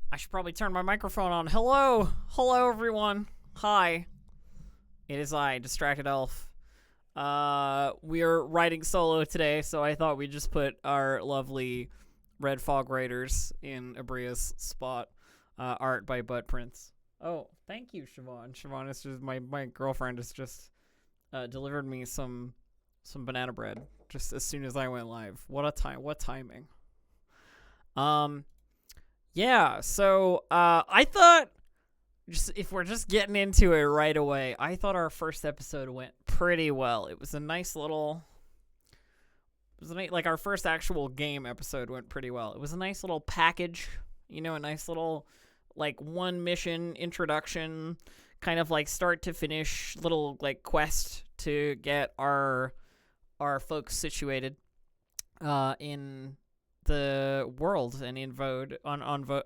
I should probably turn my microphone on. Hello! Hello, everyone. Hi. It is I, Distracted Elf. We are riding solo today, so I thought we'd just put our lovely Red Fog Raiders in Aabria's spot. Art by Butt Prince. Oh, thank you, Siobhan. Siobhan is just, my girlfriend has just delivered me some banana bread just as soon as I went live. What timing. Yeah, so I thought, just if we're just getting into it right away, I thought our first episode went pretty well. It was a nice little, like our first actual game episode went pretty well. It was a nice little package, a nice little like one mission introduction, kind of like start to finish little like quest to get our folks situated in the world and in Vode on Vode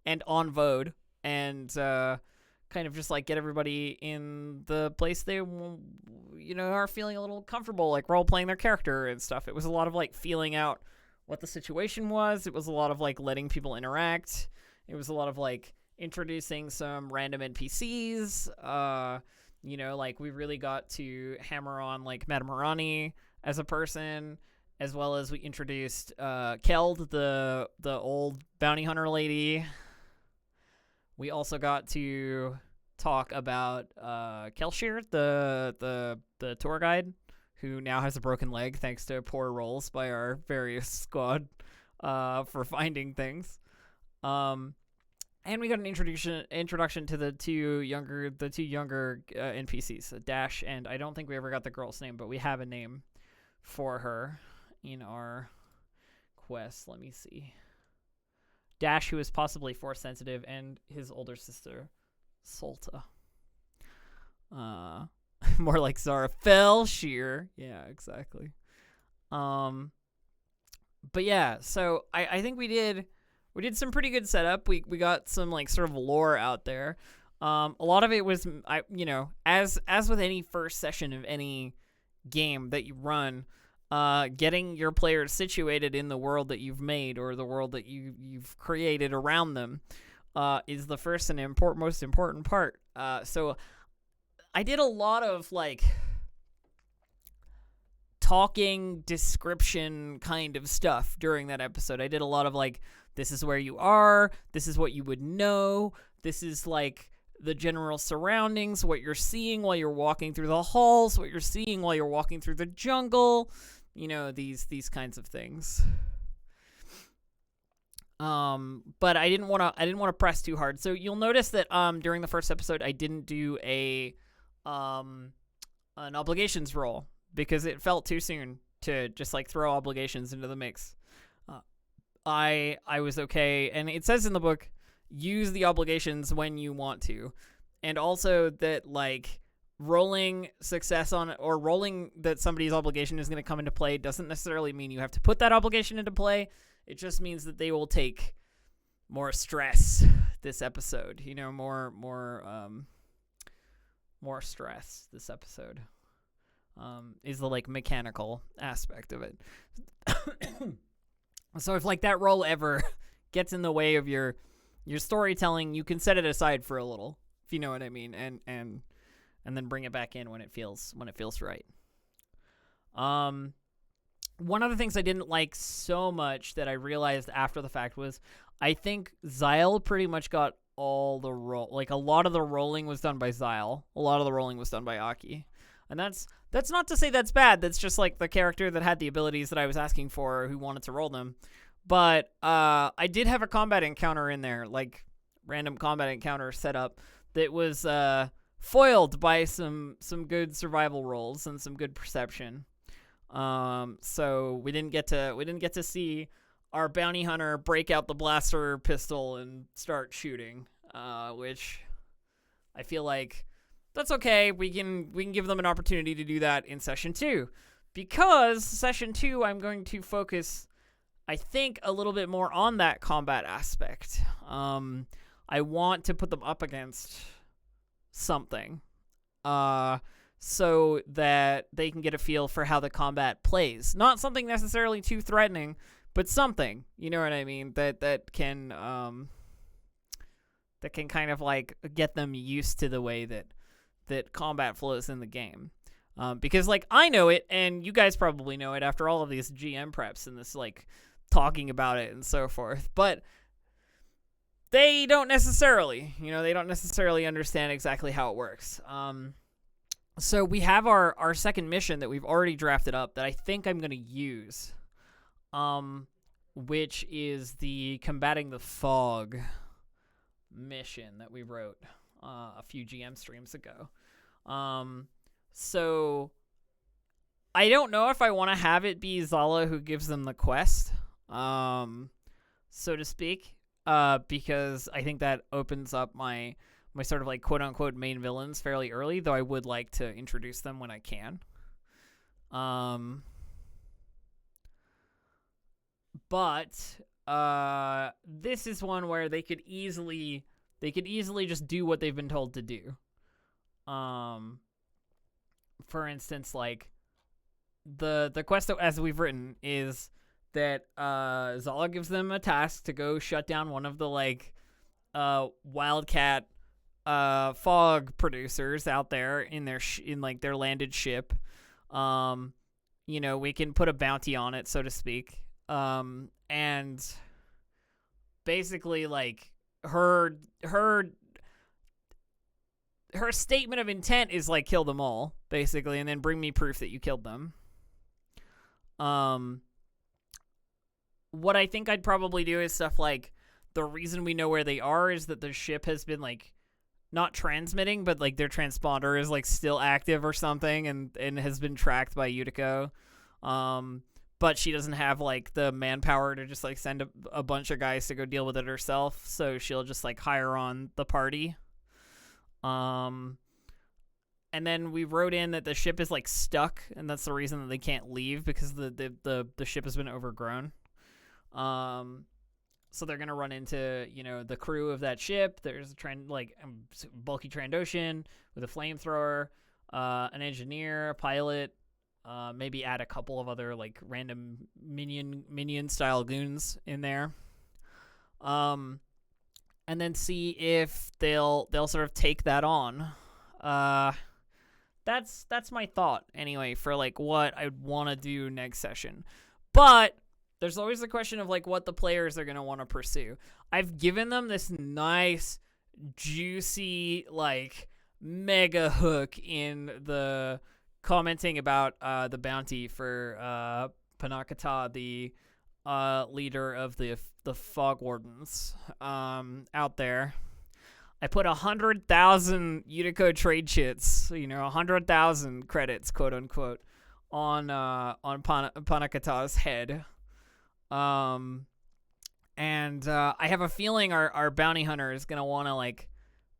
and on Vode and kind of just like get everybody in the place they are feeling a little comfortable, like role playing their character and stuff. It was a lot of like feeling out what the situation was. It was a lot of like letting people interact. It was a lot of like introducing some random NPCs. Like we really got to hammer on like Madame Marani as a person, as well as we introduced Keld, the old bounty hunter lady. We also got to talk about Kelshir, the tour guide, who now has a broken leg thanks to poor rolls by our various squad for finding things. And we got an introduction to the two younger NPCs, Dash, and I don't think we ever got the girl's name, but we have a name for her in our quest. Let me see. Dash, who is possibly force sensitive, and his older sister, Solta. More like Zara Fellshear. Yeah, exactly. But yeah, so I think we did some pretty good setup. We got some like sort of lore out there. A lot of it was as with any first session of any game that you run, getting your players situated in the world that you've made or the world that you've created around them is the first and most important part. So I did a lot of like talking description kind of stuff during that episode. I did a lot of like, this is where you are, this is what you would know, this is like the general surroundings, what you're seeing while you're walking through the halls, what you're seeing while you're walking through the jungle, these kinds of things. But I didn't want to press too hard. So you'll notice that during the first episode I didn't do an obligations roll because it felt too soon to just like throw obligations into the mix. I was okay, and it says in the book, use the obligations when you want to, and also that like rolling success on or rolling that somebody's obligation is going to come into play doesn't necessarily mean you have to put that obligation into play. It just means that they will take more stress this episode. More stress this episode is the like mechanical aspect of it. So if like that roll ever gets in the way of your storytelling, you can set it aside for a little, if you know what I mean, and then bring it back in when it feels right. One of the things I didn't like so much that I realized after the fact was I think Zyle pretty much got all the roll. Like a lot of the rolling was done by Zyle. A lot of the rolling was done by Aki. And that's not to say that's bad. That's just like the character that had the abilities that I was asking for who wanted to roll them. But I did have a combat encounter in there, like random combat encounter setup that was foiled by some good survival rolls and some good perception. So we didn't get to see our bounty hunter break out the blaster pistol and start shooting, which I feel like that's okay. We can give them an opportunity to do that in session 2, because session 2 I'm going to focus, I think, a little bit more on that combat aspect. I want to put them up against something, so that they can get a feel for how the combat plays. Not something necessarily too threatening, but something, you know what I mean, that can kind of like get them used to the way that combat flows in the game. Because like I know it, and you guys probably know it after all of these GM preps and this like talking about it and so forth, but they don't necessarily understand exactly how it works. So we have our second mission that we've already drafted up that I think I'm going to use, which is the combating the fog mission that we wrote a few GM streams ago. So I don't know if I want to have it be Zala who gives them the quest, so to speak, because I think that opens up my sort of like quote-unquote main villains fairly early, though I would like to introduce them when I can. But this is one where they could easily just do what they've been told to do. For instance, like the quest that, as we've written, is that Zala gives them a task to go shut down one of the like wildcat fog producers out there in their in like their landed ship. We can put a bounty on it, so to speak. And basically like her statement of intent is like kill them all, basically, and then bring me proof that you killed them. What I think I'd probably do is stuff like the reason we know where they are is that the ship has been like not transmitting, but like their transponder is like still active or something, and has been tracked by Yutiko. But she doesn't have like the manpower to just like send a bunch of guys to go deal with it herself, so she'll just like hire on the party. And then we wrote in that the ship is like stuck, and that's the reason that they can't leave, because the ship has been overgrown. So they're gonna run into the crew of that ship. There's a bulky Trandoshan with a flamethrower, an engineer, a pilot, maybe add a couple of other like random minion style goons in there. And then see if they'll sort of take that on. That's my thought anyway for like what I'd want to do next session. But there's always the question of like what the players are going to want to pursue. I've given them this nice juicy like mega hook in the commenting about the bounty for Panakata, the leader of the Fog Wardens out there. I put 100,000 Yutiko trade chits, 100,000 credits, quote unquote, on Panakata's head. And I have a feeling our bounty hunter is gonna want to like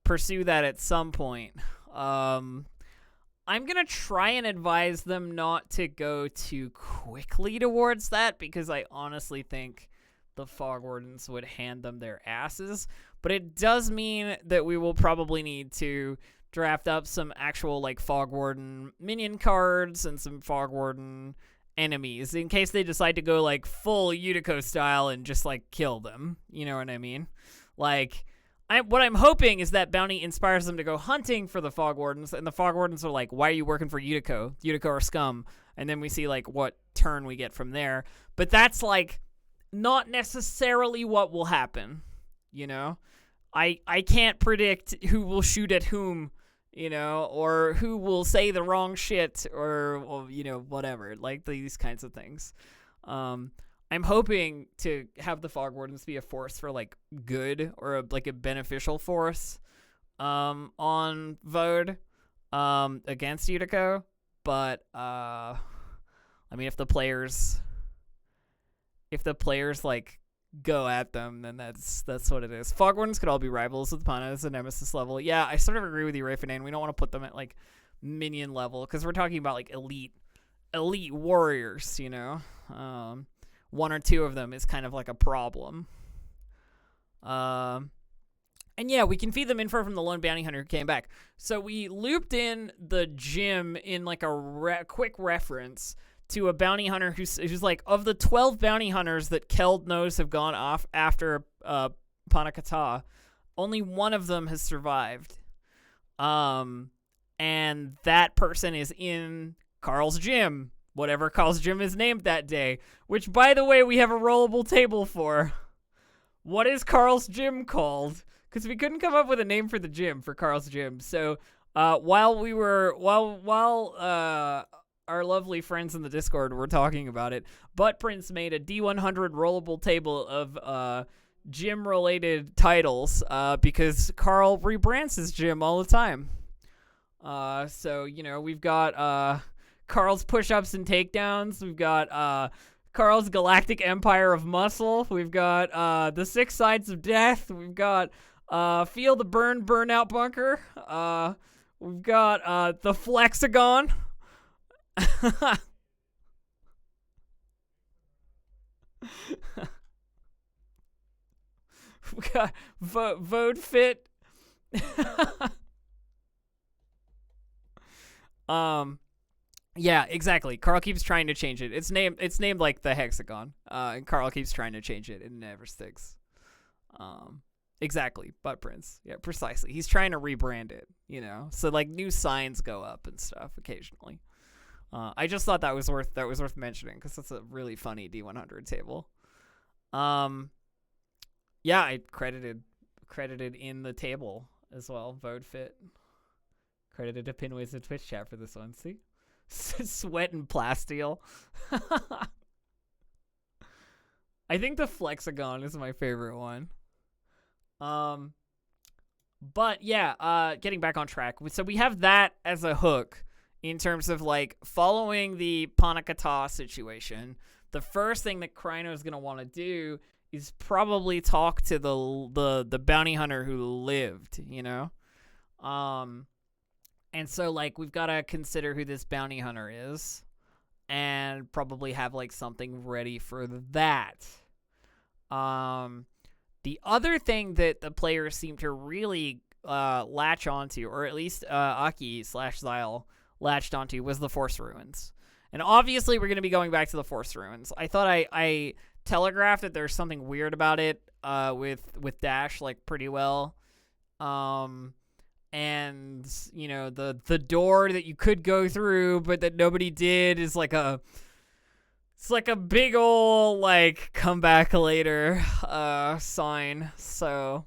pursue that at some point. I'm gonna try and advise them not to go too quickly towards that, because I honestly think the Fog Wardens would hand them their asses. But it does mean that we will probably need to draft up some actual like Fog Warden minion cards and some Fog Warden enemies in case they decide to go like full Yutiko style and just like kill them. You know what I mean? Like, what I'm hoping is that bounty inspires them to go hunting for the Fog Wardens, and the Fog Wardens are like, why are you working for Yutiko? Yutiko are scum. And then we see like what turn we get from there. But that's like not necessarily what will happen, I can't predict who will shoot at whom, or who will say the wrong shit, or whatever, like these kinds of things. I'm hoping to have the Fog Wardens be a force for like good, or a beneficial force on Vode against Yutiko. But I mean, if the players like go at them, then that's what it is. Fog Wardens could all be rivals with Pana as a nemesis level. Yeah, I sort of agree with you, Rayfanan. We don't want to put them at like minion level, because we're talking about like elite warriors, one or two of them is kind of like a problem. And yeah, we can feed them info from the lone bounty hunter who came back. So we looped in the gym in like a quick reference to a bounty hunter who's like, of the 12 bounty hunters that Keld knows have gone off after Panakata, only one of them has survived. And that person is in Carl's gym, whatever Carl's gym is named that day, which, by the way, we have a rollable table for. What is Carl's gym called? Because we couldn't come up with a name for the gym, for Carl's gym. So while our lovely friends in the Discord were talking about it, Butt Prince made a D100 rollable table of gym-related titles because Carl rebrands his gym all the time. So, we've got Carl's push-ups and takedowns. We've got Carl's Galactic Empire of Muscle. We've got the 6 Sides of Death. We've got Feel the Burn Burnout Bunker. We've got the Flexagon. We got Vote Fit. Yeah, exactly. Carl keeps trying to change it. It's named like the Hexagon. And Carl keeps trying to change it. It never sticks. Exactly. Butt Prince. Yeah, precisely. He's trying to rebrand it, So like new signs go up and stuff occasionally. I just thought that was worth mentioning because that's a really funny D100 table. Yeah, I credited in the table as well. Vote Fit. Credited to Pinways and Twitch chat for this one. See? Sweat and plasteel. I think the Flexagon is my favorite one. But yeah, getting back on track. So we have that as a hook in terms of like following the Panakata situation. The first thing that Kryno is gonna want to do is probably talk to the bounty hunter who lived, And so, like, we've got to consider who this bounty hunter is and probably have, like, something ready for that. The other thing that the players seem to really latch onto, or at least Aki/Zyle latched onto, was the Force Ruins. And obviously, we're going to be going back to the Force Ruins. I thought I telegraphed that there's something weird about it with Dash, like, pretty well. And, the door that you could go through, but that nobody did is like it's like a big ol', like, come back later, sign. So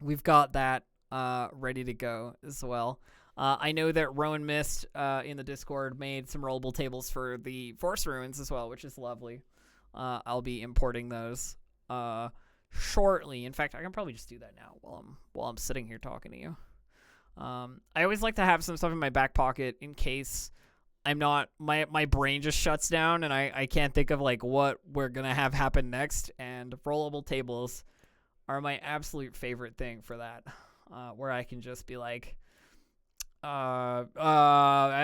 we've got that, ready to go as well. I know that Rowan Mist, in the Discord made some rollable tables for the Force Ruins as well, which is lovely. I'll be importing those, shortly. In fact, I can probably just do that now while I'm sitting here talking to you. I always like to have some stuff in my back pocket in case I'm not, my brain just shuts down and I can't think of like what we're gonna have happen next, and rollable tables are my absolute favorite thing for that, where I can just be like, I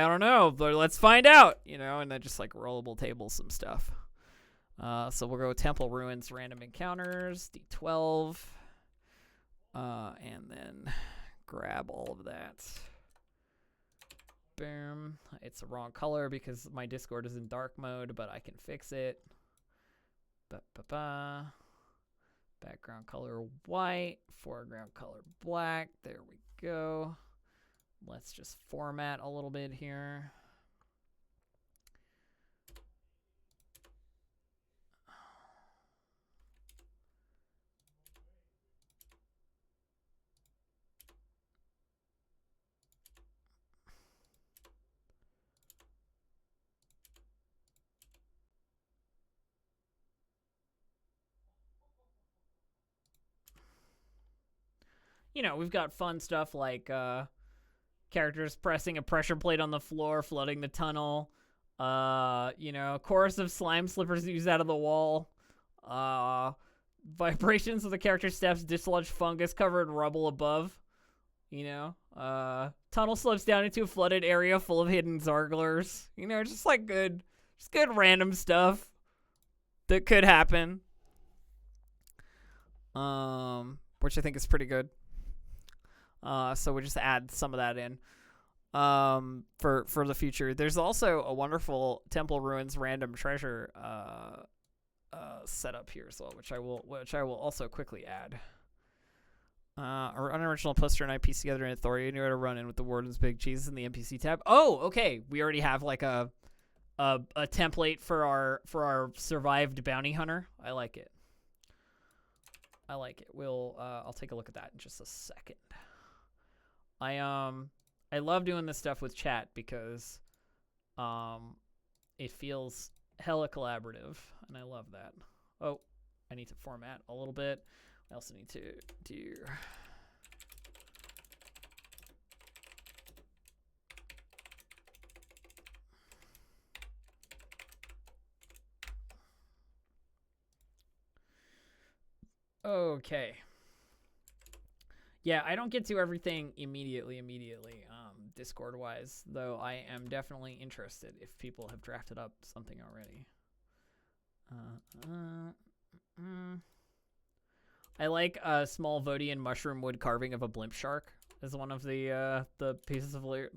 don't know, but let's find out, and then just like rollable table some stuff. So we'll go Temple Ruins, random encounters, D12, and then grab all of that. Boom. It's the wrong color because my Discord is in dark mode, but I can fix it. Background color white, foreground color black. There we go. Let's just format a little bit here. We've got fun stuff like characters pressing a pressure plate on the floor, flooding the tunnel. Chorus of slime slippers used out of the wall. Vibrations of the character's steps dislodge fungus-covered rubble above. Tunnel slips down into a flooded area full of hidden Zarglers. Just good random stuff that could happen. Which I think is pretty good. So we'll just add some of that in. for the future. There's also a wonderful Temple Ruins random treasure setup here as well, which I will also quickly add. Our unoriginal poster and I piece together an authority. Knew how to run in with the Warden's Big Cheese in the NPC tab. Oh, okay. We already have like a template for our survived bounty hunter. I like it. I'll take a look at that in just a second. I love doing this stuff with chat because it feels hella collaborative, and I love that. Oh, I need to format a little bit. I also need to do... Okay. Yeah, I don't get to everything immediately, Discord-wise, though I am definitely interested if people have drafted up something already. I like a small Vodian mushroom wood carving of a blimp shark as one of the pieces of loot.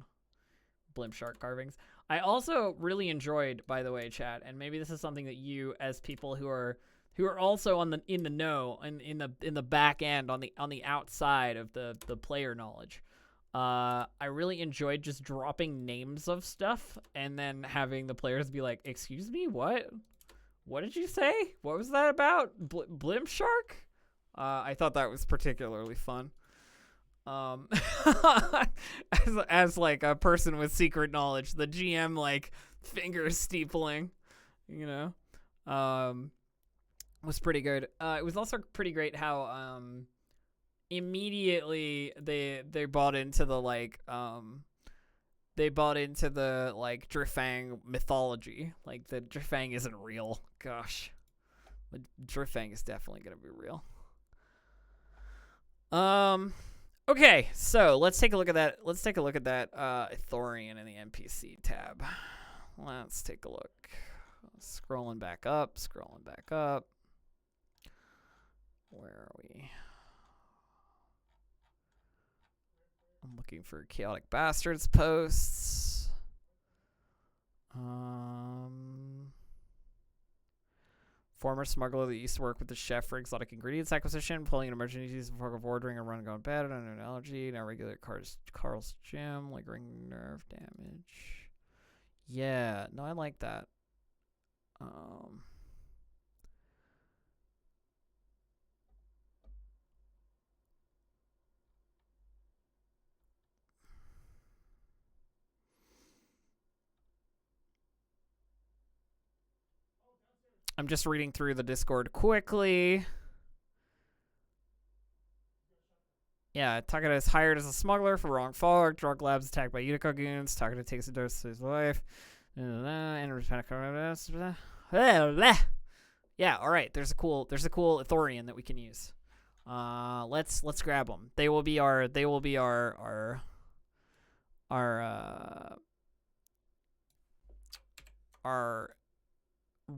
Blimp shark carvings. I also really enjoyed, by the way, chat, and maybe this is something that you, as people who are also in the know and in the back end on the outside of the player knowledge. I really enjoyed just dropping names of stuff and then having the players be like, "Excuse me, what? What did you say? What was that about? Blimp shark?" I thought that was particularly fun. As like a person with secret knowledge, the GM like fingers steepling, you know, was pretty good. It was also pretty great how immediately they bought into the like Drifang mythology. Like the Drifang isn't real. Gosh, the Drifang is definitely gonna be real. Okay, so let's take a look at that. Let's take a look at that Ithorian in the NPC tab. Let's take a look. Scrolling back up. Where are we? I'm looking for Chaotic Bastards posts. Former smuggler that used to work with the chef for exotic ingredients acquisition, pulling an emergencies before ordering a run going bad under an allergy. Now regular Carl's gym, lingering nerve damage. Yeah, no, I like that. I'm just reading through the Discord quickly. Yeah, Takeda is hired as a smuggler for wrong fog. Drug labs attacked by Utica goons. Takeda takes a dose to his life. Yeah, all right. There's a cool Ithorian that we can use. Let's grab them. They will be our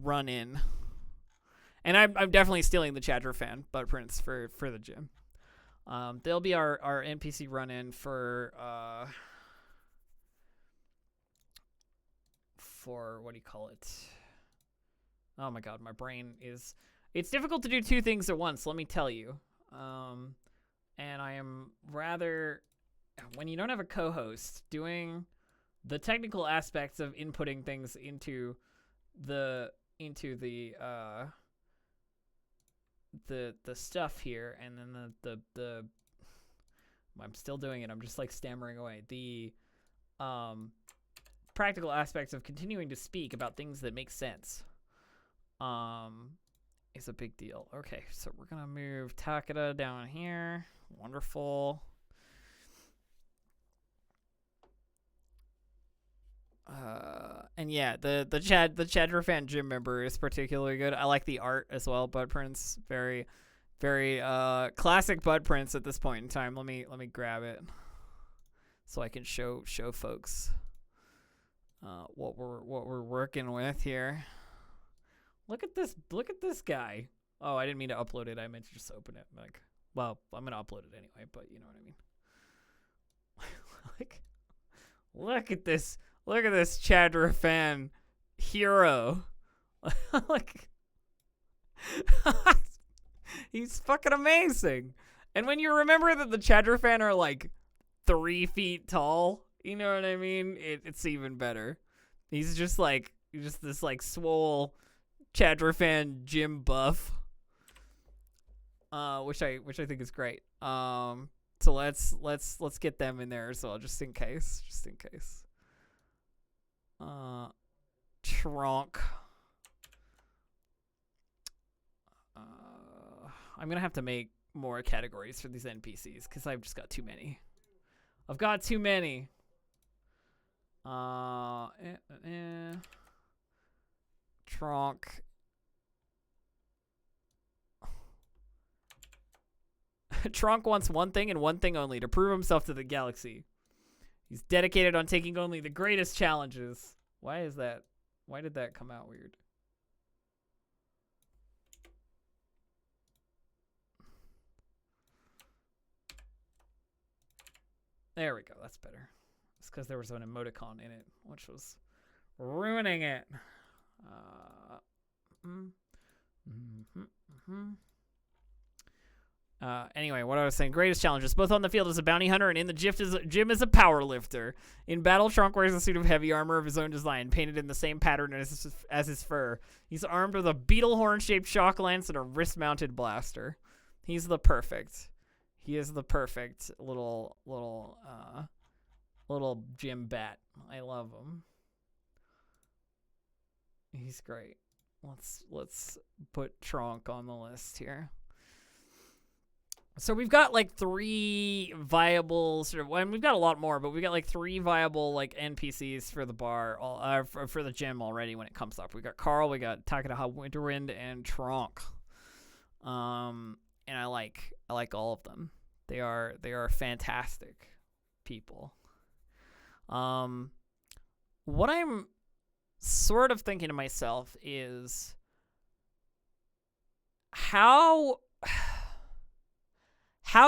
run in. And I'm definitely stealing the Chadra fan butt prints for the gym. They'll be our NPC run in for what do you call it? Oh my god, my brain is... It's difficult to do two things at once, let me tell you. And I am rather... When you don't have a co-host, doing the technical aspects of inputting things into the stuff here, and then the I'm still doing it. I'm just like stammering away. The practical aspects of continuing to speak about things that make sense is a big deal. Okay, so we're gonna move Takeda down here. Wonderful. And yeah, the Chadra fan gym member is particularly good. I like the art as well. Bud prints, very classic bud prints at this point in time. Let me grab it so I can show folks what we're working with here. Look at this guy. Oh, I didn't mean to upload it. I meant to just open it. Like, well, I'm gonna upload it anyway, but you know what I mean. Look at this Chadra fan hero. Like, he's fucking amazing. And when you remember that the Chadra fan are like 3 feet tall, you know what I mean? It's even better. He's just this like swole Chadra fan gym buff. Which I think is great. So let's get them in there as well, just in case. Trunk. I'm gonna have to make more categories for these NPCs because I've just got too many. Trunk. Trunk wants one thing and one thing only: to prove himself to the galaxy. He's dedicated on taking only the greatest challenges. Why is that? Why did that come out weird? There we go. That's better. It's because there was an emoticon in it, which was ruining it. Anyway, what I was saying, greatest challenges, both on the field as a bounty hunter and in the gym as a power lifter. In battle, Trunk wears a suit of heavy armor of his own design, painted in the same pattern as his fur. He's armed with a beetle horn-shaped shock lance and a wrist-mounted blaster. He is the perfect little gym bat. I love him. He's great. Let's put Trunk on the list here. So we've got like 3 viable and we've got a lot more, but we've got like 3 viable like NPCs for the bar, for the gym already when it comes up. We got Carl, we got Takadaha Winterwind, and Trunk. And I like all of them. They are fantastic people. What I'm sort of thinking to myself is how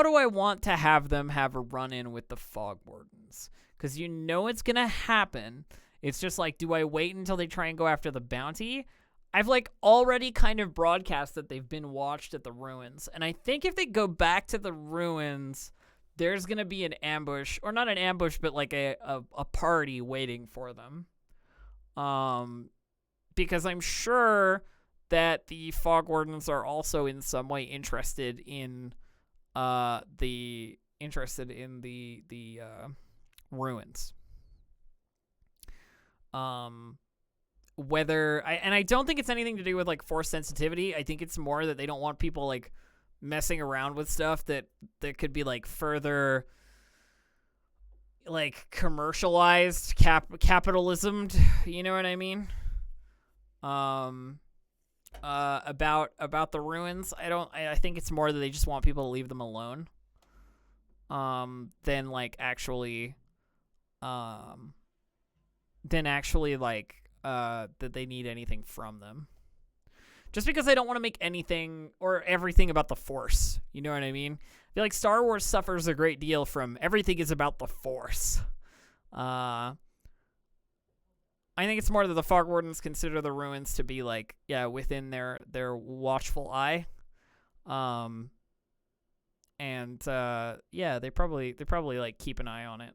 do I want to have them have a run-in with the Fog Wardens? Because you know it's going to happen. It's just like, do I wait until they try and go after the bounty? I've like already kind of broadcast that they've been watched at the ruins. And I think if they go back to the ruins, there's going to be an ambush. Or not an ambush, but like a party waiting for them. Because I'm sure that the Fog Wardens are also in some way interested in the ruins. I don't think it's anything to do with like force sensitivity. I think it's more that they don't want people like messing around with stuff that could be like further like commercialized, capitalism, you know what I mean? About the ruins. I think it's more that they just want people to leave them alone. Than actually like that they need anything from them. Just because I don't want to make anything or everything about the Force. You know what I mean? I feel like Star Wars suffers a great deal from everything is about the Force. I think it's more that the Fog Wardens consider the ruins to be like, yeah, within their watchful eye. Yeah, they probably like keep an eye on it.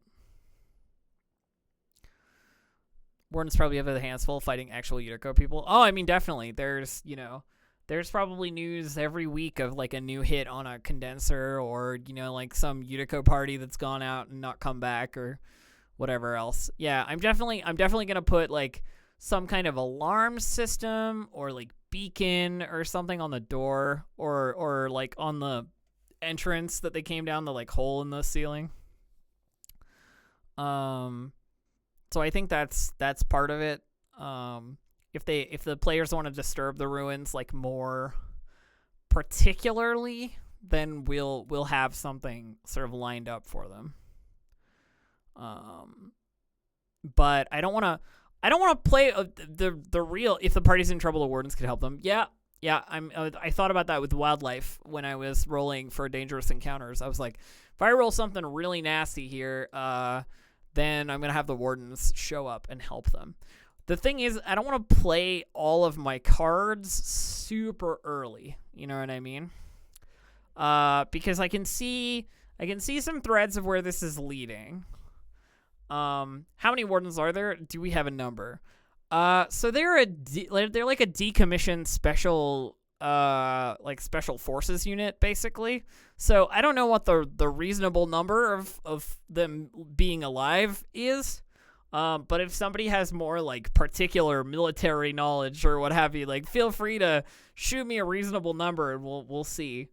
Wardens probably have their hands full fighting actual Yuriko people. Oh, I mean, definitely. There's probably news every week of like a new hit on a condenser or, like some Yuriko party that's gone out and not come back or whatever else. Yeah, I'm definitely going to put like some kind of alarm system or like beacon or something on the door or like on the entrance that they came down the like hole in the ceiling. So I think that's part of it. If the players want to disturb the ruins like more particularly, then we'll have something sort of lined up for them. But I don't want to play the real. If the party's in trouble, the wardens could help them. Yeah. I thought about that with wildlife when I was rolling for dangerous encounters. I was like, if I roll something really nasty here, then I'm going to have the wardens show up and help them. The thing is, I don't want to play all of my cards super early. You know what I mean? Because I can see some threads of where this is leading. How many wardens are there? Do we have a number? So they're like a decommissioned special special forces unit, basically. So I don't know what the reasonable number of them being alive is. But if somebody has more like particular military knowledge or what have you, like feel free to shoot me a reasonable number and we'll see.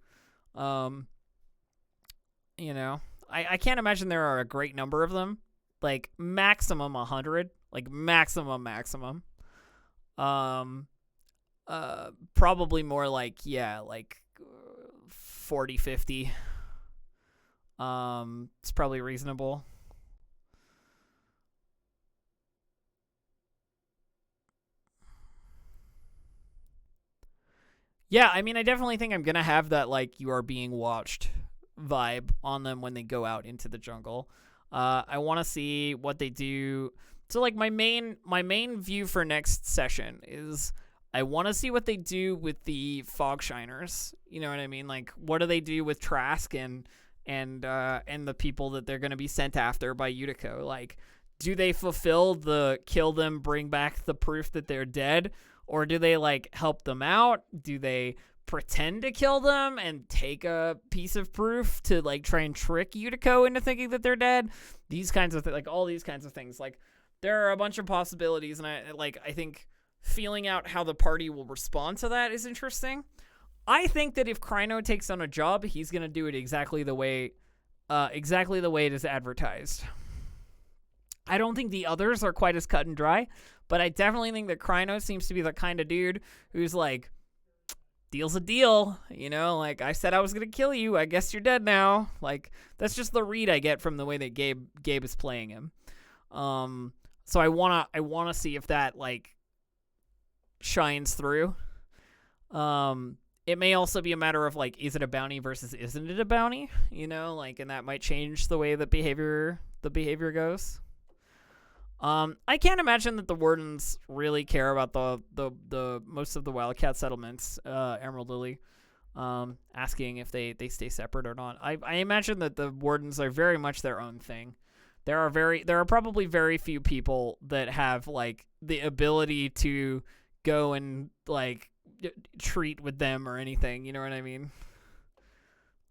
I can't imagine there are a great number of them. Like maximum 100, like maximum. Probably more like 40, 50. It's probably reasonable. Yeah, I mean, I definitely think I'm gonna have that like you are being watched vibe on them when they go out into the jungle. I want to see what they do. So like my main view for next session is I want to see what they do with the fog shiners. You know what I mean? Like what do they do with Trask and the people that they're gonna be sent after by Yutiko? Like, do they fulfill the kill them, bring back the proof that they're dead? Or do they, like, help them out? Do they pretend to kill them and take a piece of proof to, like, try and trick Yutiko into thinking that they're dead? These kinds of like, all these kinds of things. Like, there are a bunch of possibilities, and I think feeling out how the party will respond to that is interesting. I think that if Kryno takes on a job, he's going to do it exactly the way it is advertised. I don't think the others are quite as cut and dry, but I definitely think that Kryno seems to be the kind of dude who's like, deal's a deal, like I said I was going to kill you, I guess you're dead now. Like, that's just the read I get from the way that Gabe is playing him. So I want to see if that like shines through. It may also be a matter of like, is it a bounty versus isn't it a bounty? And that might change the way that the behavior goes. I can't imagine that the wardens really care about the most of the Wildcat settlements, Emerald Lily, asking if they stay separate or not. I imagine that the wardens are very much their own thing. There are probably very few people that have like the ability to go and like treat with them or anything. You know what I mean?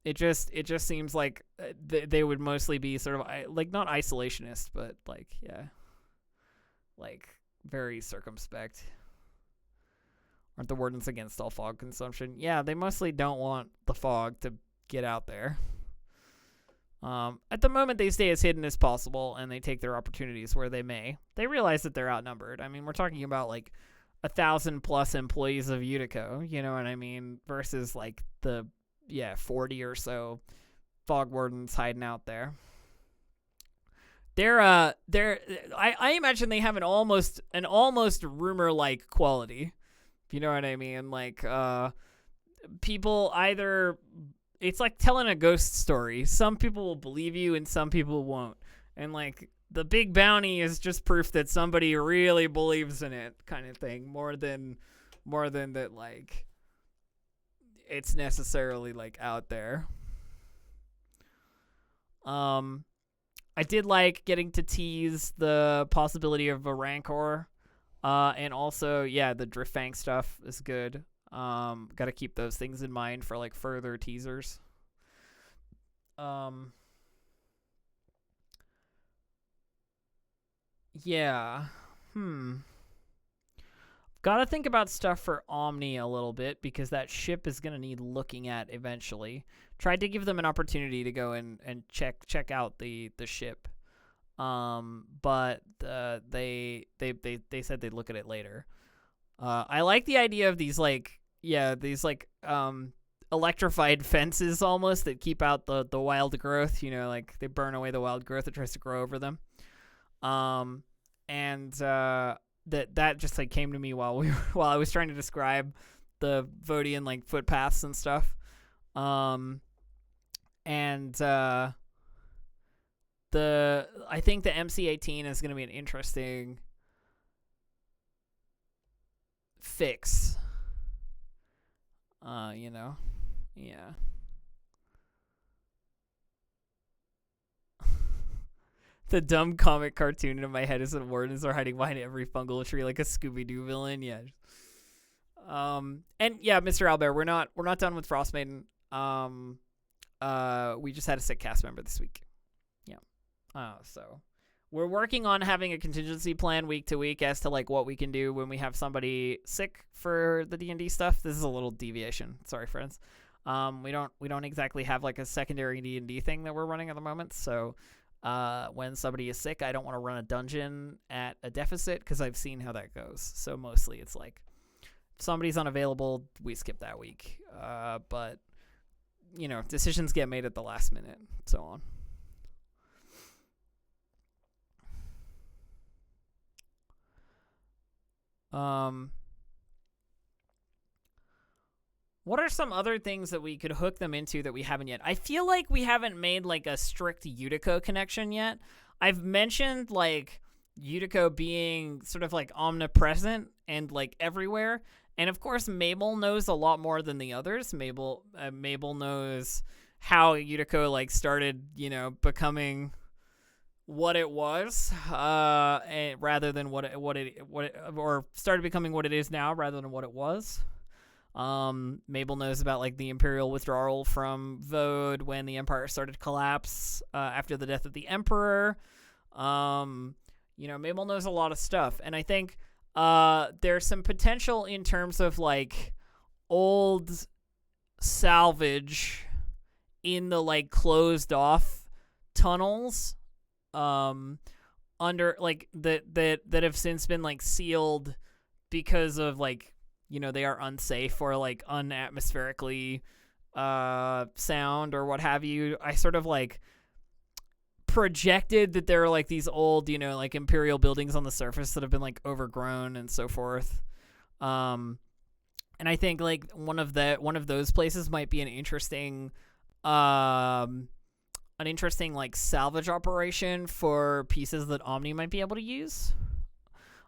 It just seems like they would mostly be sort of like not isolationist, but like like very circumspect. Aren't the wardens against all fog consumption? Yeah, they mostly don't want the fog to get out there. At the moment, they stay as hidden as possible, and they take their opportunities where they may. They realize that they're outnumbered. I mean, we're talking about like 1,000+ employees of Yutiko, you know what I mean, versus like the 40 or so fog wardens hiding out there. I imagine they have an almost rumor like quality, if you know what I mean. Like people either, it's like telling a ghost story. Some people will believe you and some people won't. And like the big bounty is just proof that somebody really believes in it, kind of thing, more than that like it's necessarily like out there. I did like getting to tease the possibility of a Rancor. And also, the Driftfang stuff is good. Got to keep those things in mind for like further teasers. Got to think about stuff for Omni a little bit because that ship is going to need looking at eventually. Tried to give them an opportunity to go and check out the ship. But they said they'd look at it later. I like the idea of these electrified fences almost that keep out the wild growth, like they burn away the wild growth that tries to grow over them. That just like came to me while I was trying to describe the Vodian like footpaths and stuff. The I think the MC-18 is going to be an interesting fix. Yeah. The dumb comic cartoon in my head is that wardens are hiding behind every fungal tree like a Scooby-Doo villain. Yeah. And yeah, Mr. Albert, we're not done with Frostmaiden. We just had a sick cast member this week. Yeah. So we're working on having a contingency plan week to week as to like what we can do when we have somebody sick for the D&D stuff. This is a little deviation. Sorry, friends. We don't exactly have like a secondary D&D thing that we're running at the moment. So when somebody is sick, I don't want to run a dungeon at a deficit because I've seen how that goes. So mostly it's like if somebody's unavailable, we skip that week. But decisions get made at the last minute, so on. What are some other things that we could hook them into that we haven't yet? I feel like we haven't made like a strict Utico connection yet. I've mentioned like Utico being sort of like omnipresent and like everywhere. And of course, Mabel knows a lot more than the others. Mabel knows how Utico like started, becoming what it was, and rather than what it or started becoming what it is now, rather than what it was. Mabel knows about like the Imperial withdrawal from Vode when the Empire started to collapse after the death of the Emperor. Mabel knows a lot of stuff, and I think there's some potential in terms of like old salvage in the like closed off tunnels under like that have since been like sealed because of like they are unsafe or like unatmospherically sound or what have you. I sort of like projected that there are like these old like Imperial buildings on the surface that have been like overgrown and so forth, and I think like one of those places might be an interesting like salvage operation for pieces that Omni might be able to use.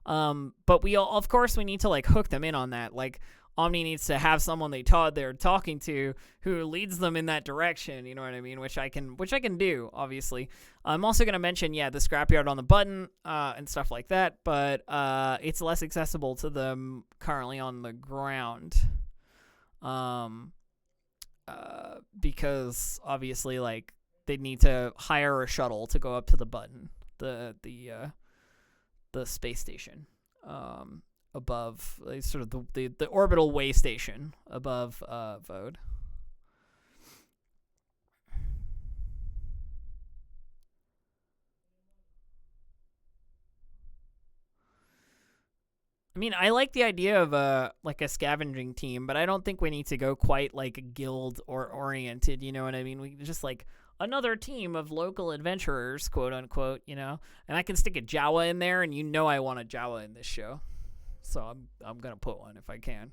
But of course we need to like hook them in on that. Like Omni needs to have someone they're talking to who leads them in that direction, you know what I mean? Which I can do, obviously. I'm also going to mention, the scrapyard on the button, and stuff like that, but, it's less accessible to them currently on the ground. Because obviously like they need to hire a shuttle to go up to the button, the space station, above sort of the orbital way station above Vode. I mean, I like the idea of a scavenging team, but I don't think we need to go quite like guild or oriented, you know what I mean? We just like another team of local adventurers, quote unquote, and I can stick a Jawa in there, and I want a Jawa in this show. So I'm going to put one if I can.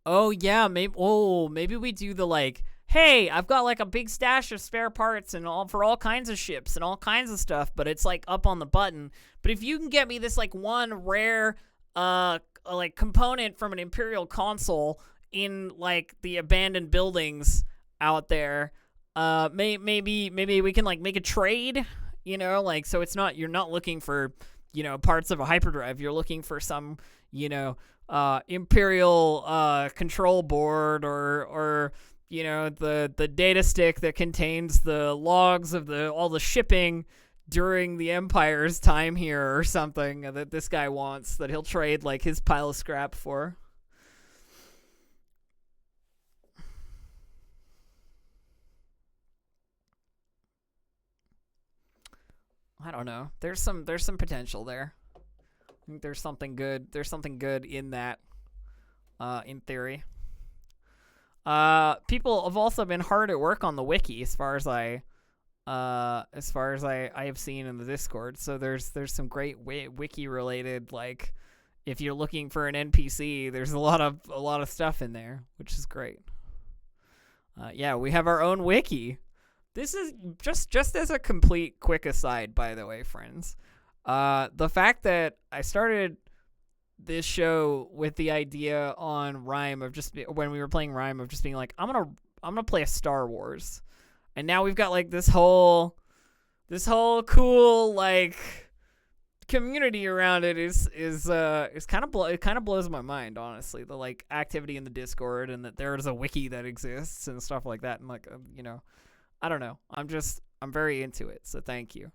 Oh yeah, maybe we do the like, hey, I've got like a big stash of spare parts and all kinds of ships and all kinds of stuff, but it's like up on the button. But if you can get me this like one rare like component from an Imperial console in like the abandoned buildings out there, maybe we can like make a trade, like so it's not, you're not looking for parts of a hyperdrive, you're looking for some Imperial control board or the data stick that contains the logs of all the shipping during the Empire's time here or something that this guy wants, that he'll trade like his pile of scrap for. I don't know. There's some potential there. I think there's something good in that, in theory. People have also been hard at work on the wiki as far as I have seen in the Discord. So there's some great wiki related like if you're looking for an NPC, there's a lot of stuff in there, which is great. Yeah, we have our own wiki. This is just as a complete quick aside, by the way, friends. The fact that I started this show with the idea on Rhyme of when we were playing Rhyme of just being like, I'm gonna play a Star Wars, and now we've got like this whole cool like community around it is kind of it kind of blows my mind, honestly. The like activity in the Discord, and that there's a wiki that exists and stuff like that, and like I don't know. I'm very into it, so thank you.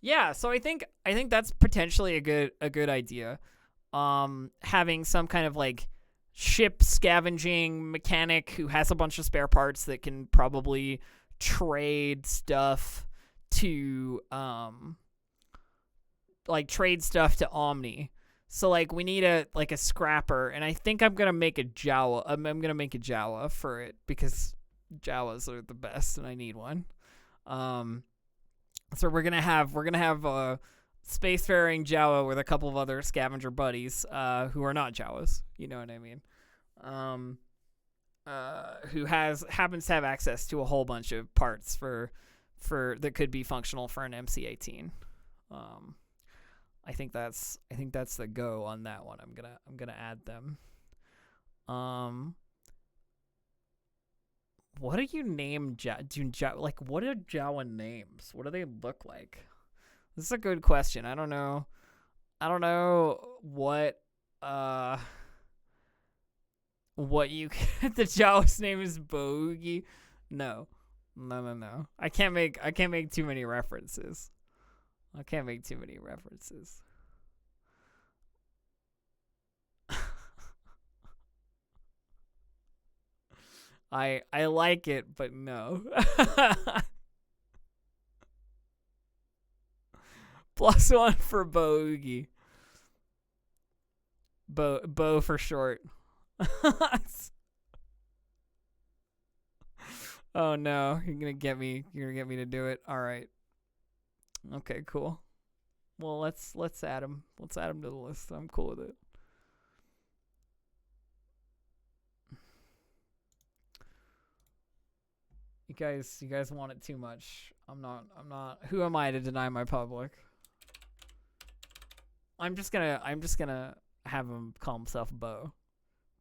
Yeah, so I think that's potentially a good idea. Having some kind of like ship scavenging mechanic who has a bunch of spare parts that can probably trade stuff to Omni. So like we need a scrapper, and I think I'm gonna make a Jawa. I'm gonna make a Jawa for it because Jawas are the best, and I need one. So we're gonna have a spacefaring Jawa with a couple of other scavenger buddies who are not Jawas. You know what I mean? Who happens to have access to a whole bunch of parts for that could be functional for an MC-18. I think that's the go on that one. I'm gonna add them. What do you name like what are Jawa names? What do they look like? This is a good question. I don't know what you the Jawa's name is Bogey. No. I can't make too many references. I like it, but no. +1 for Bogey. Bo for short. Oh no, you're gonna get me to do it. All right. Okay, cool. Well, let's add him. Let's add him to the list. I'm cool with it. You guys want it too much. I'm not. Who am I to deny my public? I'm just gonna have him call himself Bo,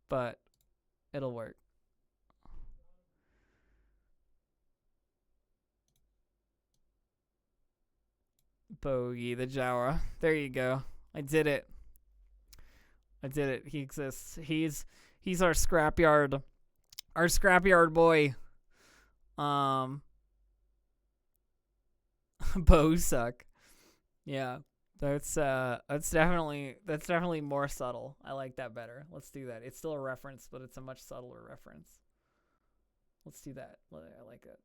but it'll work. Bogey the Jawa. There you go. I did it. He exists. He's our scrapyard boy. Bow suck. Yeah. That's definitely more subtle. I like that better. Let's do that. It's still a reference, but it's a much subtler reference. Let's do that. I like it.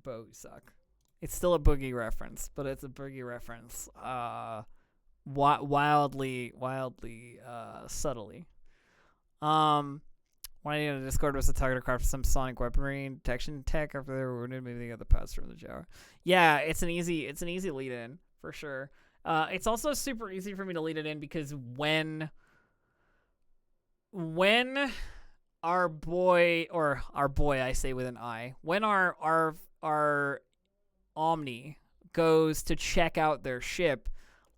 Bow suck. It's still a boogie reference, but it's a boogie reference. Wildly subtly. When I needed a Discord was a target craft for some sonic weaponry detection tech after they were wounded. Maybe they got the pass from the Jawa. Yeah, it's an easy lead in for sure. It's also super easy for me to lead it in because when our boy, I say with an I, when our Omni goes to check out their ship,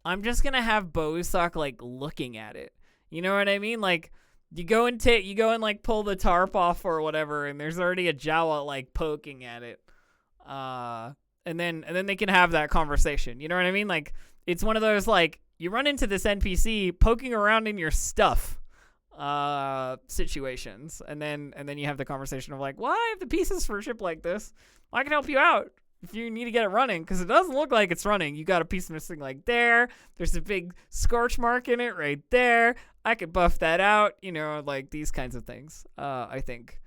I'm just gonna have Bozak like looking at it. You know what I mean? Like you go and like pull the tarp off or whatever, and there's already a Jawa like poking at it. And then they can have that conversation. You know what I mean? Like it's one of those like you run into this NPC poking around in your stuff situations, and then you have the conversation of like, well, I have the pieces for a ship like this. I can help you out if you need to get it running, because it doesn't look like it's running. You got a piece missing like there. There's a big scorch mark in it right there. I could buff that out. You know, like these kinds of things. I think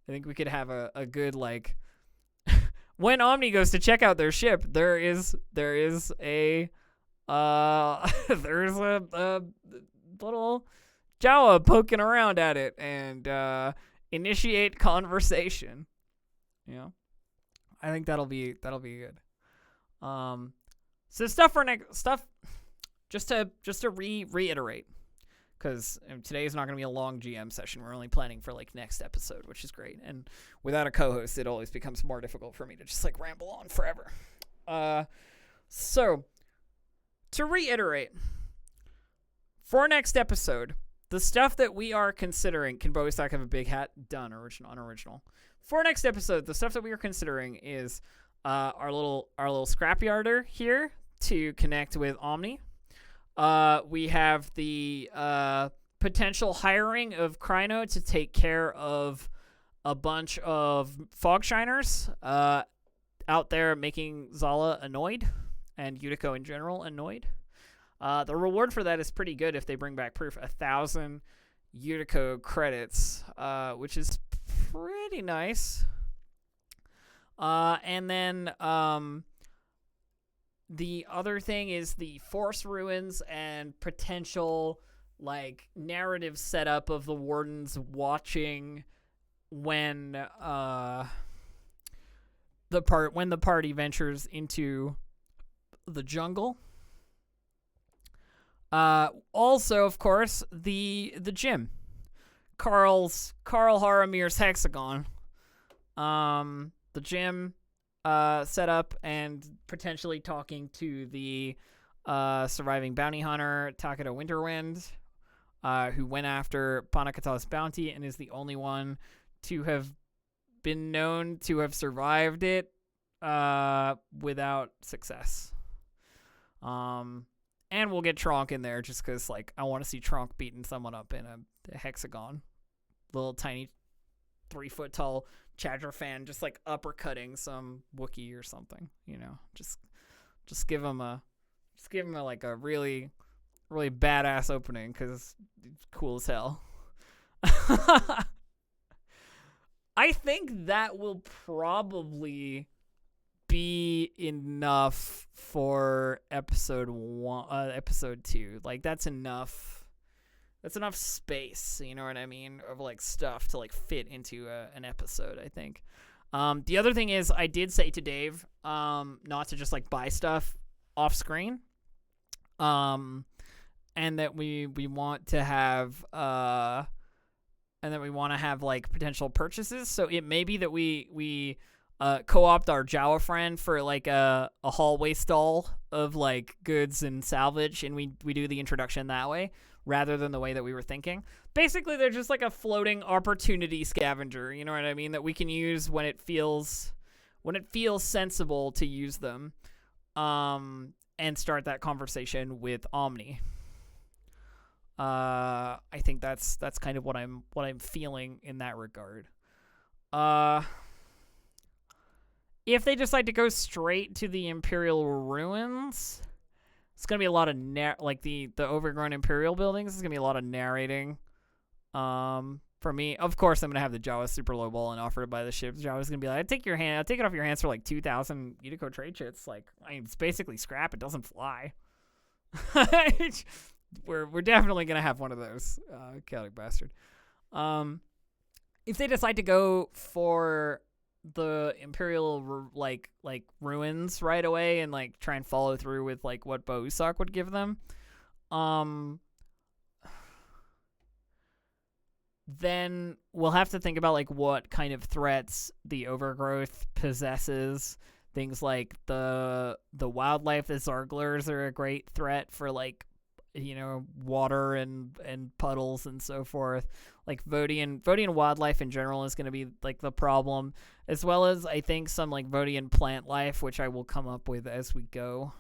we could have a good like when Omni goes to check out their ship, there's a there's a little Jawa poking around at it and initiate conversation. You know, I think that'll be good. So stuff for next stuff. Just to reiterate, because today is not going to be a long GM session. We're only planning for like next episode, which is great. And without a co-host, it always becomes more difficult for me to just like ramble on forever. So to reiterate, for next episode, the stuff that we are considering, can Bowie Stock have a big hat? Done. Original, unoriginal. For next episode, the stuff that we are considering is our little scrapyarder here to connect with Omni. We have the potential hiring of Kryno to take care of a bunch of fog shiners out there making Zala annoyed and Yutiko in general annoyed. The reward for that is pretty good if they bring back proof. 1,000 Yutiko credits, which is pretty nice. And then the other thing is the Force Ruins and potential like narrative setup of the Wardens watching when the party ventures into the jungle. Also, of course, the gym. Carl Haramir's hexagon. The gym set up and potentially talking to the surviving bounty hunter Takeda Winterwind, who went after Panakata's bounty and is the only one to have been known to have survived it without success. And we'll get Tronk in there just because, like, I want to see Tronk beating someone up in a hexagon. Little tiny 3-foot tall Chadra fan just, like, uppercutting some Wookiee or something, you know. Just give him a like, a really, really badass opening because it's cool as hell. I think that will probably be enough for episode 2. Like, that's enough space, you know what I mean, of like stuff to like fit into an episode, I think. The other thing is, I did say to Dave not to just like buy stuff off screen, and that we want to have like potential purchases. So it may be that we co-opt our Jawa friend for like a hallway stall of like goods and salvage, and we do the introduction that way rather than the way that we were thinking. Basically, they're just like a floating opportunity scavenger, you know what I mean, that we can use when it feels sensible to use them, and start that conversation with Omni. I think that's kind of what I'm feeling in that regard. If they decide to go straight to the Imperial ruins, it's gonna be a lot of the overgrown Imperial buildings. It's gonna be a lot of narrating. For me, of course, I'm gonna have the Jawa super low ball and offer to buy the ship. Jawa's gonna be like, I'll take it off your hands for like 2,000 Yutiko trade chits. Like, I mean, it's basically scrap. It doesn't fly. We're definitely gonna have one of those, chaotic bastard. If they decide to go for the Imperial like ruins right away and like try and follow through with like what Bo Usock would give them, then we'll have to think about like what kind of threats the Overgrowth possesses. Things like the wildlife, the Zarglers are a great threat for like, you know, water and puddles and so forth. Like Vodian wildlife in general is going to be like the problem, as well as I think some like Vodian plant life, which I will come up with as we go.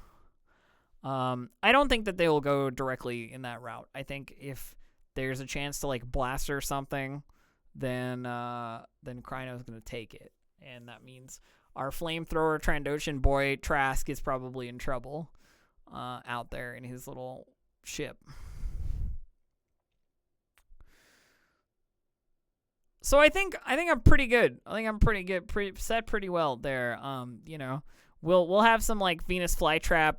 I don't think that they will go directly in that route. I think if there's a chance to like blast or something, then Kryno's going to take it, and that means our flamethrower Trandoshan boy Trask is probably in trouble out there in his little ship. So I think I'm pretty good. Set pretty well there. You know, we'll have some like Venus flytrap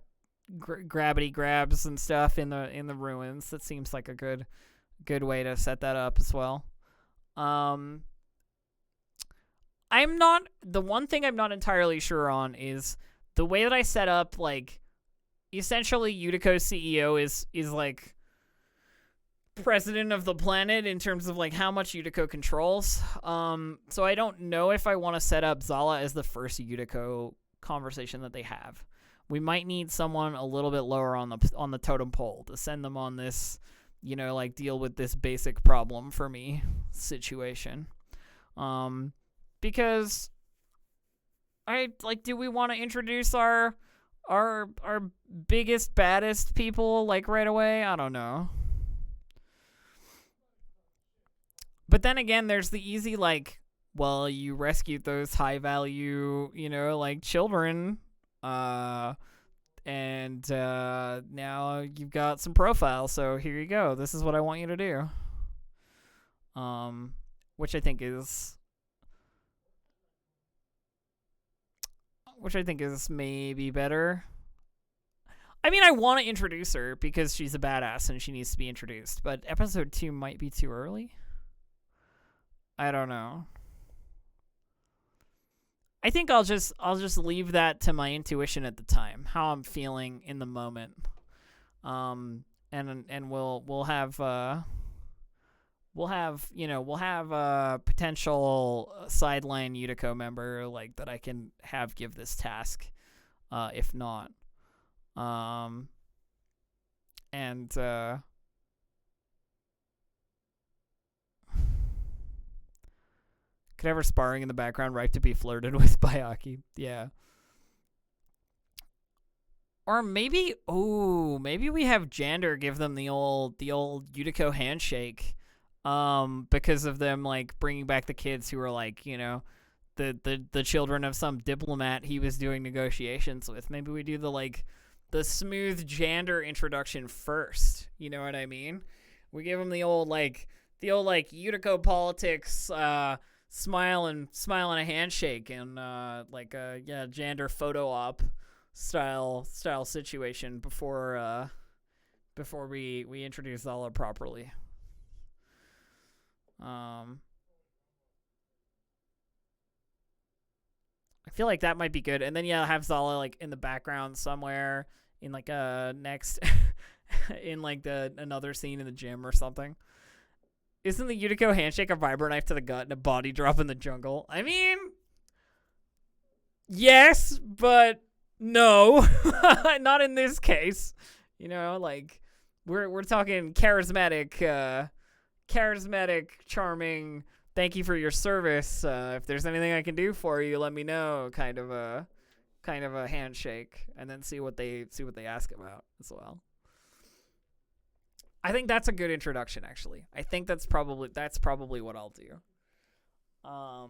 gravity grabs and stuff in the ruins. That seems like a good good way to set that up as well. Um, I'm not the one thing I'm not entirely sure on is the way that I set up, like, essentially Utico's CEO is like president of the planet in terms of like how much Utico controls. So I don't know if I want to set up Zala as the first Utico conversation that they have. We might need someone a little bit lower on the totem pole to send them on this, like deal with this basic problem for me situation. Because do we want to introduce our biggest, baddest people like right away? I don't know. But then again, there's the easy you rescued those high value, like children, and now you've got some profile. So here you go. This is what I want you to do. Which I think is maybe better. I mean, I want to introduce her because she's a badass and she needs to be introduced, but episode 2 might be too early. I don't know. I think I'll just leave that to my intuition at the time, how I'm feeling in the moment. And we'll have a potential sideline Utico member like that I can have give this task, if not. Could have her sparring in the background, right to be flirted with by Aki. Yeah. Or maybe we have Jander give them the old Utico handshake, because of them like bringing back the kids who were like, the children of some diplomat he was doing negotiations with. Maybe we do the smooth Jander introduction first. You know what I mean? We give him the old Utico politics, smile and a handshake, and Jander photo op style situation before we introduce Zala properly. I feel like that might be good, and then have Zala like in the background somewhere in like a next in like another scene in the gym or something. Isn't the Utico handshake a vibro knife to the gut and a body drop in the jungle? I mean, yes, but no, not in this case. We're talking charismatic, charming. Thank you for your service. If there's anything I can do for you, let me know. Kind of a handshake, and then see what they ask about as well. I think that's a good introduction, actually. I think that's probably what I'll do. I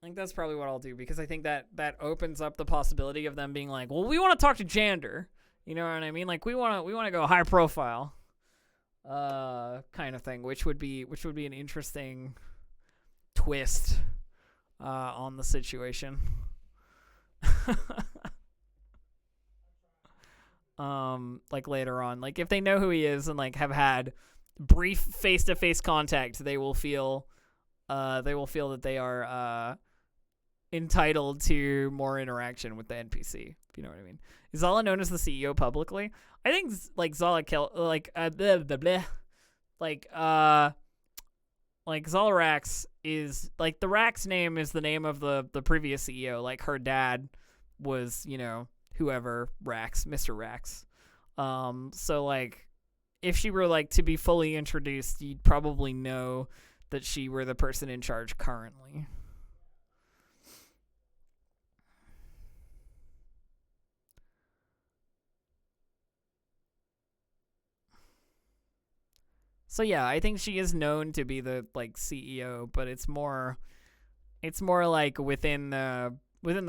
think that's probably what I'll do, because I think that opens up the possibility of them being like, well, we want to talk to Jander. You know what I mean? Like we want to go high profile, kind of thing, which would be an interesting twist on the situation. Later on, like if they know who he is and like have had brief face-to-face contact, they will feel that they are entitled to more interaction with the NPC, if you know what I mean. Is Zala known as the CEO publicly? I think Zala Zala Rax is like, the Rax name is the name of the previous CEO. Like her dad was, whoever, Rax, Mr. Rax. So like if she were like to be fully introduced, you'd probably know that she were the person in charge currently. So yeah, I think she is known to be the like CEO, but it's more like within the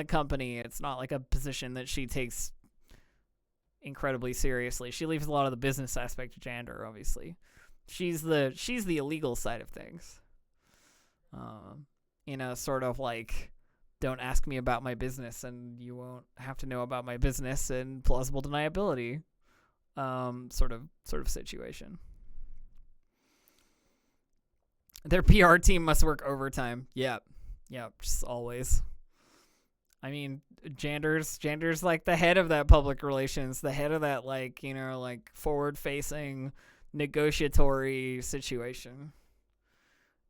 company. It's not like a position that she takes incredibly seriously. She leaves a lot of the business aspect to Jander, obviously. She's the illegal side of things. Sort of like, don't ask me about my business and you won't have to know about my business, and plausible deniability sort of situation. Their PR team must work overtime. Yep, just always. I mean, Jander's like the head of that public relations, the head of that, like, you know, like forward-facing negotiatory situation.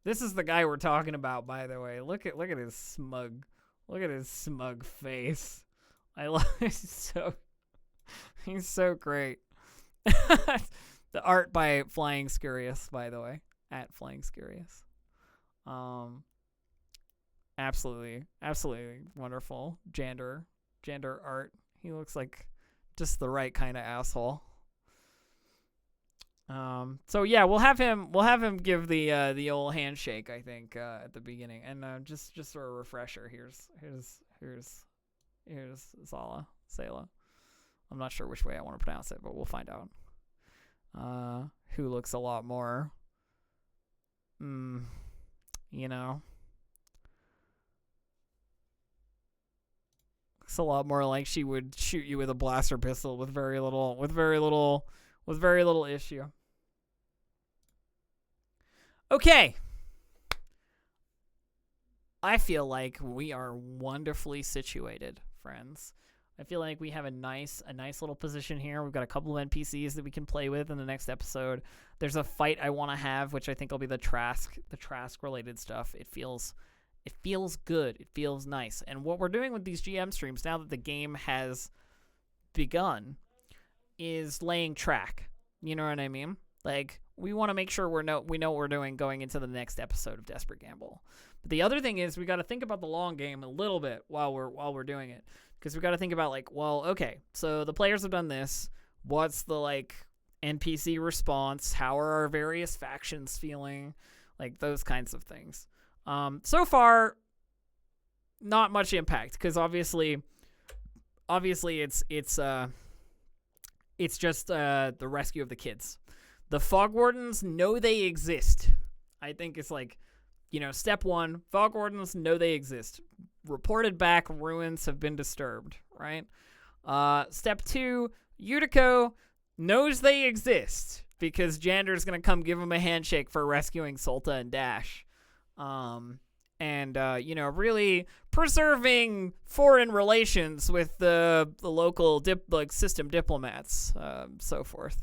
This is the guy we're talking about, by the way. Look at his smug face. I love it. He's so great. The art by Flying Scurious, by the way, at Flying Scurious. Absolutely wonderful. Jander art. He looks like just the right kind of asshole. So yeah, we'll have him give the old handshake, I think, at the beginning, and just for a refresher, here's Selah. I'm not sure which way I want to pronounce it, but we'll find out. Who looks a lot more, you know, looks a lot more like she would shoot you with a blaster pistol with very little issue. Okay. I feel like we are wonderfully situated, friends. I feel like we have a nice little position here. We've got a couple of NPCs that we can play with in the next episode. There's a fight I want to have, which I think will be the Trask related stuff. It feels good. It feels nice. And what we're doing with these GM streams now that the game has begun is laying track. You know what I mean? Like, we want to make sure we know what we're doing going into the next episode of Desperate Gamble. But the other thing is we got to think about the long game a little bit while we're doing it, because we got to think about, like, well, okay, so the players have done this. What's the, like, NPC response? How are our various factions feeling? Like, those kinds of things. So far, not much impact, because obviously it's just the rescue of the kids. The Fog Wardens know they exist. I think it's like, you know, step one, Fog Wardens know they exist. Reported back, ruins have been disturbed, right? Step two, Yutiko knows they exist because Jander's going to come give him a handshake for rescuing Solta and Dash. You know, really preserving foreign relations with the local system diplomats, so forth.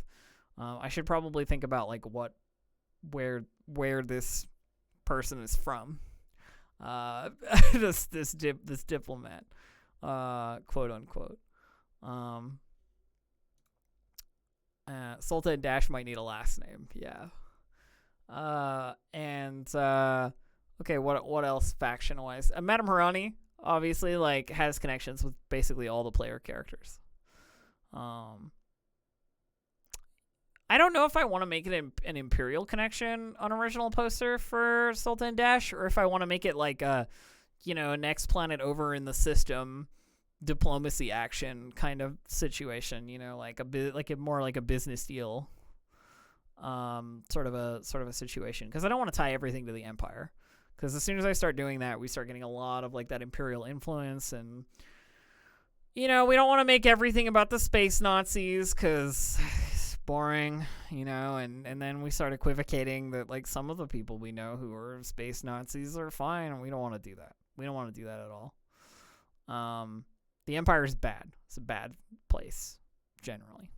I should probably think about, like, where this person is from. This diplomat, quote unquote. Solta and Dash might need a last name. Yeah. Okay, what else faction wise? Madame Harani obviously, like, has connections with basically all the player characters. I don't know if I want to make it an Imperial connection on original poster for Solta and Dash, or if I want to make it like a, you know, next planet over in the system diplomacy action kind of situation, you know, like more like a business deal, sort of a situation, because I don't want to tie everything to the Empire, because as soon as I start doing that, we start getting a lot of, like, that Imperial influence, and, you know, we don't want to make everything about the space Nazis, because boring, you know, and then we start equivocating that, like, some of the people we know who are space Nazis are fine, and we don't want to do that. We don't want to do that at all. The Empire is bad. It's a bad place, generally.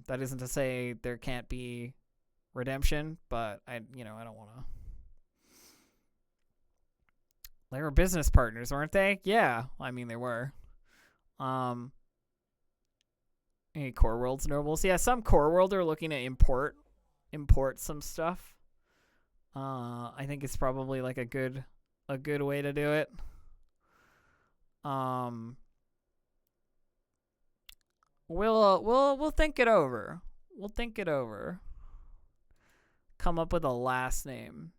That isn't to say there can't be redemption, but I don't want to. They were business partners, weren't they? Yeah, I mean, they were. Any Core Worlds nobles? Yeah, some Core World are looking to import some stuff. I think it's probably, like, a good way to do it. We'll think it over. Come up with a last name.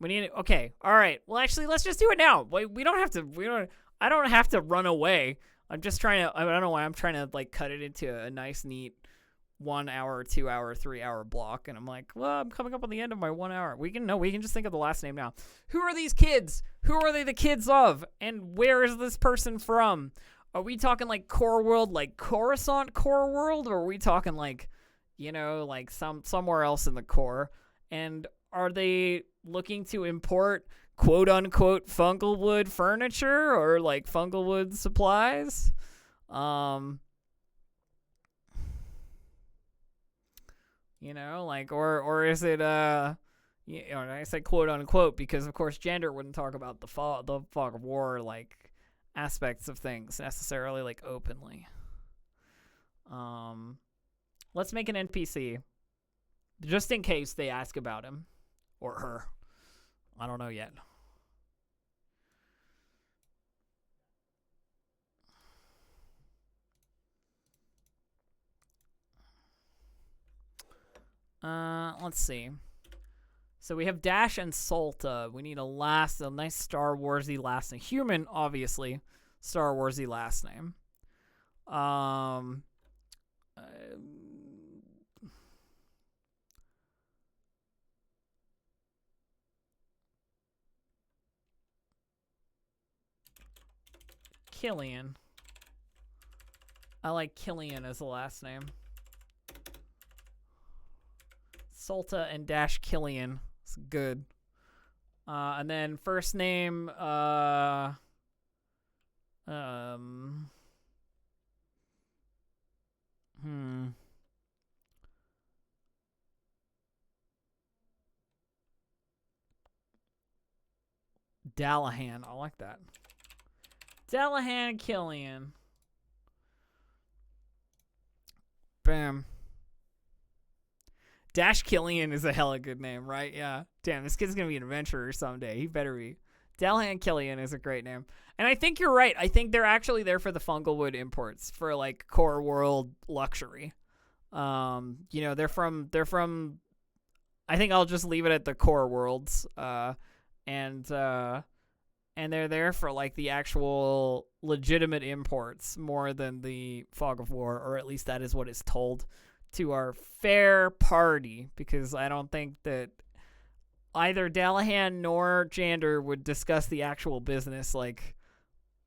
Okay, all right. Well, actually, let's just do it now. We don't have to. I don't have to run away. I'm just trying to. I don't know why I'm trying to, like, cut it into a nice, neat 1 hour, 2 hour, 3 hour block, and I'm like, well, I'm coming up on the end of my 1 hour. We can just think of the last name now. Who are these kids? Who are they the kids of? And where is this person from? Are we talking, like, Core World, like Coruscant Core World, or are we talking, like, you know, like somewhere else in the core? And are they looking to import quote unquote Funklewood furniture or like Funklewood supplies? Like, or is it I say quote unquote because of course gender wouldn't talk about the fog of war like aspects of things necessarily like openly. Let's make an NPC just in case they ask about him or her. I don't know yet. Let's see. So we have Dash and Solta. We need a nice Star Warsy last name. Human, obviously, Star Warsy last name. Killian. I like Killian as the last name. Solta and Dash Killian. It's good. And then first name, Dallahan. I like that. Dallahan Killian. Bam. Dash Killian is a hella good name, right? Yeah. Damn, this kid's gonna be an adventurer someday. He better be. Dallahan Killian is a great name. And I think you're right. I think they're actually there for the Funklewood imports for like core world luxury. They're from I think I'll just leave it at the core worlds. And they're there for like the actual legitimate imports more than the Fog of War, or at least that is what is told to our fair party, because I don't think that either Dallahan nor Jander would discuss the actual business like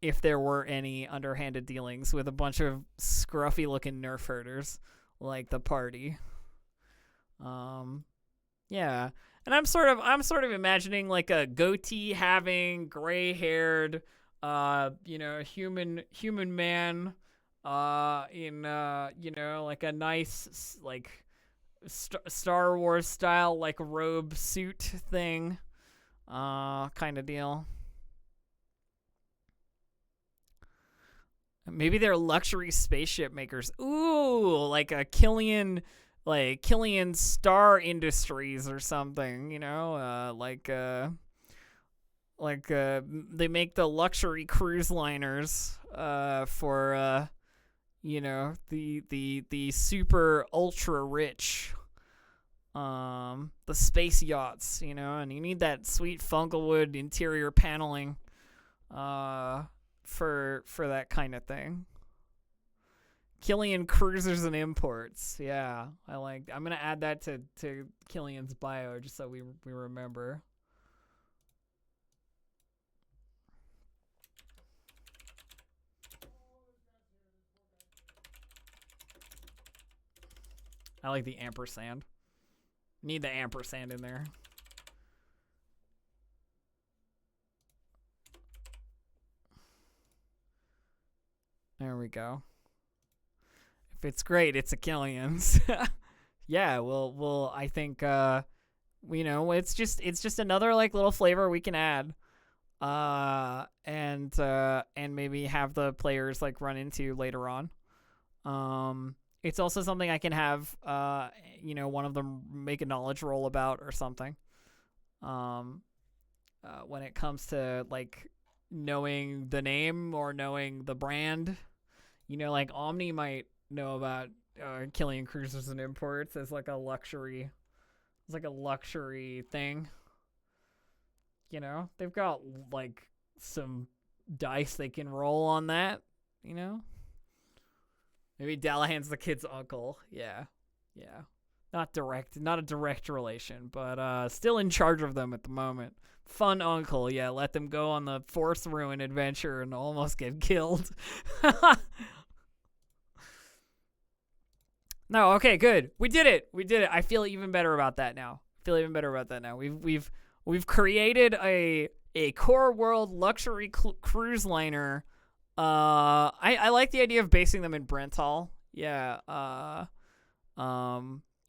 if there were any underhanded dealings with a bunch of scruffy looking nerf herders like the party. Yeah. And I'm sort of imagining like a goatee having gray-haired human man in like a nice like Star Wars style like robe suit thing kind of deal. Maybe they're luxury spaceship makers. Ooh, like a Killian Star Industries or something, they make the luxury cruise liners for the super ultra rich, the space yachts, and you need that sweet Funklewood interior paneling for that kind of thing. Killian Cruisers and Imports. Yeah, I'm going to add that to Killian's bio just so we remember. I like the ampersand. Need the ampersand in there. There we go. If it's great, it's a Killian's. Yeah, well, I think it's just another like little flavor we can add, and maybe have the players like run into later on. It's also something I can have one of them make a knowledge roll about or something. When it comes to like knowing the name or knowing the brand, like Omni might know about Killian Cruisers and Imports as like a luxury thing. They've got like some dice they can roll on that. Maybe Dallahan's the kid's uncle. Yeah. Not a direct relation, but still in charge of them at the moment. Fun uncle, yeah. Let them go on the Force Ruin adventure and almost get killed. No, okay, good. We did it. I feel even better about that now. feel even better about that now. We've created a core world luxury cruise liner. I like the idea of basing them in Brental. Yeah.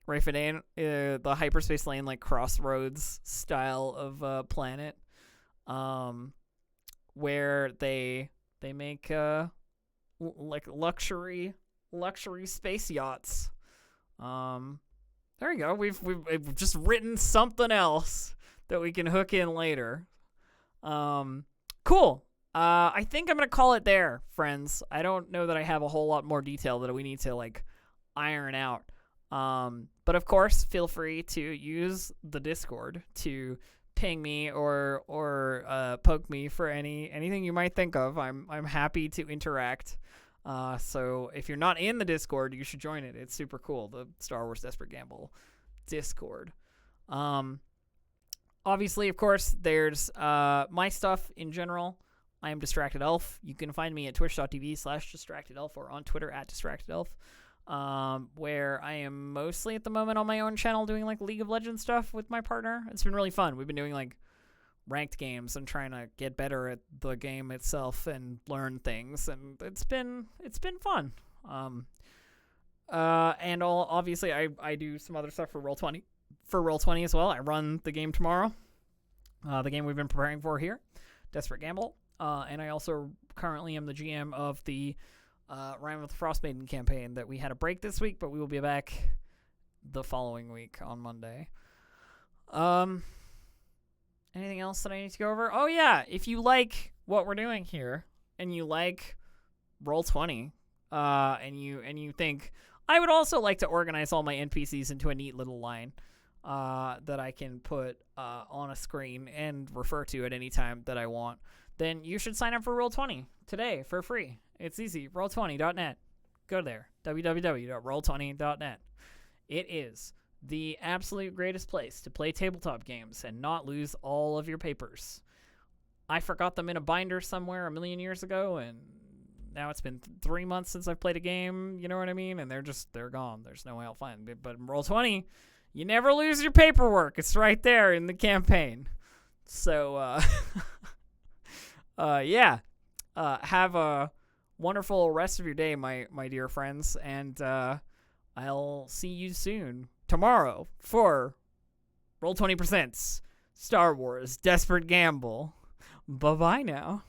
Rayfedain, the hyperspace lane, like Crossroads style of planet, where they make like luxury space yachts. There you go. We've just written something else that we can hook in later. Cool. I think I'm gonna call it there, friends. I don't know that I have a whole lot more detail that we need to like iron out. But of course, feel free to use the Discord to ping me or poke me for anything you might think of. I'm happy to interact. So if you're not in the Discord, you should join it. It's super cool. The Star Wars Desperate Gamble Discord. Obviously, of course, there's my stuff in general. I am Distracted Elf. You can find me at twitch.tv/DistractedElf or on Twitter at DistractedElf, where I am mostly at the moment on my own channel doing like League of Legends stuff with my partner. It's been really fun. We've been doing like ranked games and trying to get better at the game itself and learn things, and it's been fun. And obviously I do some other stuff for Roll20 as well. I run the game tomorrow, the game we've been preparing for here, Desperate Gamble, and I also currently am the GM of the Rime of the Frostmaiden campaign that we had a break this week, but we will be back the following week on Monday. Anything else that I need to go over? Oh yeah, if you like what we're doing here and you like Roll20, and you think I would also like to organize all my NPCs into a neat little line that I can put on a screen and refer to at any time that I want, then you should sign up for Roll20 today for free. It's easy. Roll20.net. Go there. www.roll20.net. It is the absolute greatest place to play tabletop games and not lose all of your papers. I forgot them in a binder somewhere a million years ago, and now it's been 3 months since I've played a game, you know what I mean? And they're gone. There's no way I'll find them. But in Roll20, you never lose your paperwork. It's right there in the campaign. So, yeah. Have a wonderful rest of your day, my dear friends, and I'll see you soon tomorrow for Roll20 Presents Star Wars Desperate Gamble. Bye-bye now.